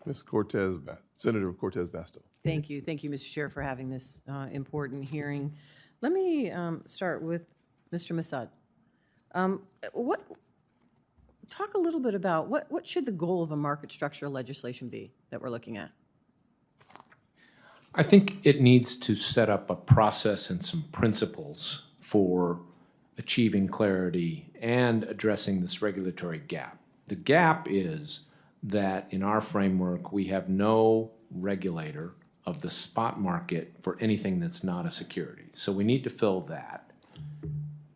Ms. Cortez, Senator Cortez Masto. Thank you. Thank you, Mr. Chair, for having this important hearing. Let me start with Mr. Masad. Talk a little bit about what should the goal of a market structure legislation be that we're looking at? I think it needs to set up a process and some principles for achieving clarity and addressing this regulatory gap. The gap is that in our framework, we have no regulator of the spot market for anything that's not a security. So we need to fill that.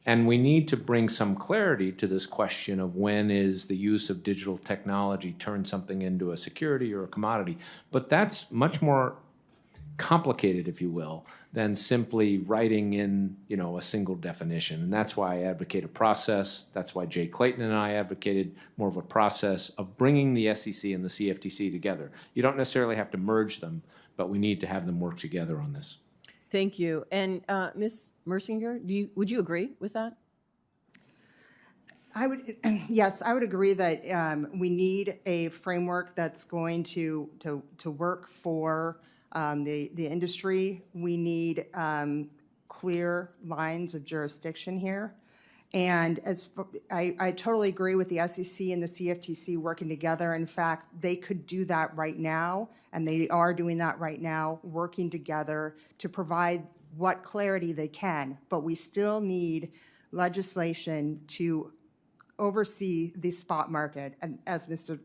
And we need to bring some clarity to this question of when is the use of digital technology turn something into a security or a commodity. But that's much more complicated, if you will, than simply writing in, a single definition. And that's why I advocate a process. That's why Jay Clayton and I advocated more of a process of bringing the SEC and the CFTC together. You don't necessarily have to merge them, but we need to have them work together on this. Thank you. And Ms. Mersinger, would you agree with that? Yes, I would agree that we need a framework that's going to work for the industry. We need clear lines of jurisdiction here. And I totally agree with the SEC and the CFTC working together. In fact, they could do that right now, and they are doing that right now, working together to provide what clarity they can. But we still need legislation to oversee the spot market, and as Mr.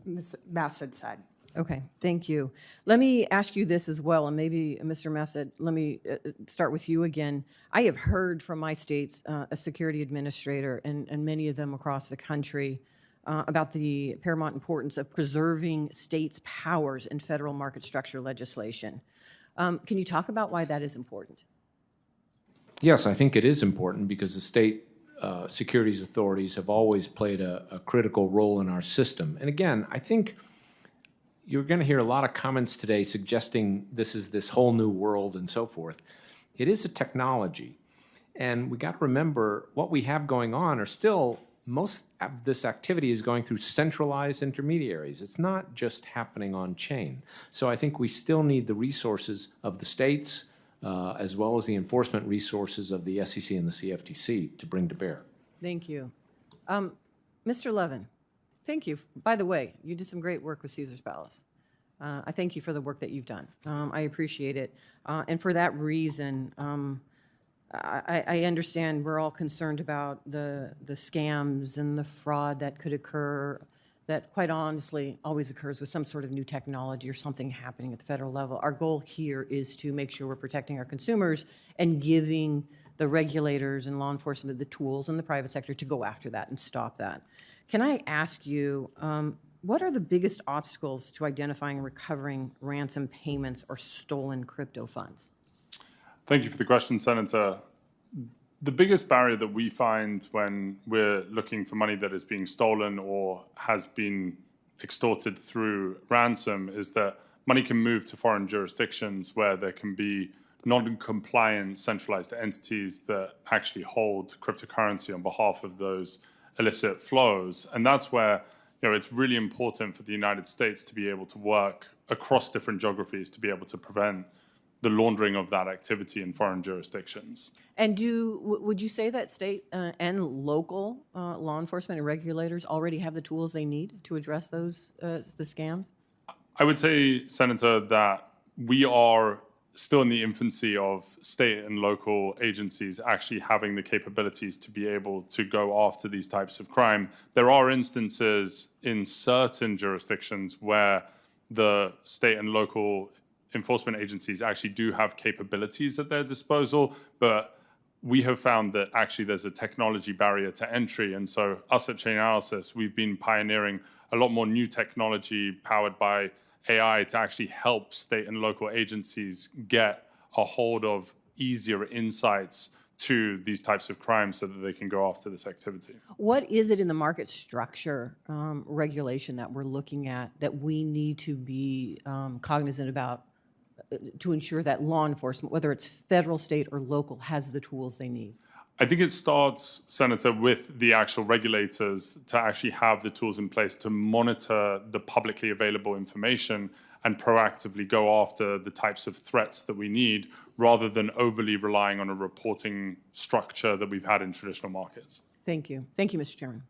Massad said. Okay, thank you. Let me ask you this as well, and maybe Mr. Massad, let me start with you again. I have heard from my state's a security administrator and many of them across the country about the paramount importance of preserving states' powers in federal market structure legislation. Can you talk about why that is important? Yes, I think it is important because the state securities authorities have always played a critical role in our system. And again, I think you're going to hear a lot of comments today suggesting this is this whole new world and so forth. It is a technology. And we got to remember what we have going on are still, most of this activity is going through centralized intermediaries. It's not just happening on chain. So I think we still need the resources of the states as well as the enforcement resources of the SEC and the CFTC to bring to bear. Thank you. Mr. Levin. Thank you. By the way, you did some great work with Caesar's Palace. I thank you for the work that you've done. I appreciate it. And for that reason, I understand we're all concerned about the scams and the fraud that could occur, that quite honestly always occurs with some sort of new technology or something happening at the federal level. Our goal here is to make sure we're protecting our consumers and giving the regulators and law enforcement the tools in the private sector to go after that and stop that. Can I ask you, what are the biggest obstacles to identifying and recovering ransom payments or stolen crypto funds? Thank you for the question, Senator. The biggest barrier that we find when we're looking for money that is being stolen or has been extorted through ransom is that money can move to foreign jurisdictions where there can be non-compliant centralized entities that actually hold cryptocurrency on behalf of those illicit flows. And that's where it's really important for the United States to be able to work across different geographies to be able to prevent the laundering of that activity in foreign jurisdictions. And would you say that state and local law enforcement and regulators already have the tools they need to address those the scams? I would say, Senator, that we are still in the infancy of state and local agencies actually having the capabilities to be able to go after these types of crime. There are instances in certain jurisdictions where the state and local enforcement agencies actually do have capabilities at their disposal, but we have found that actually there's a technology barrier to entry. And so us at Chainalysis, we've been pioneering a lot more new technology powered by AI to actually help state and local agencies get a hold of easier insights to these types of crimes so that they can go after this activity. What is it in the market structure regulation that we're looking at that we need to be cognizant about to ensure that law enforcement, whether it's federal, state, or local, has the tools they need? I think it starts, Senator, with the actual regulators to actually have the tools in place to monitor the publicly available information and proactively go after the types of threats that we need, rather than overly relying on a reporting structure that we've had in traditional markets. Thank you. Thank you, Mr. Chairman.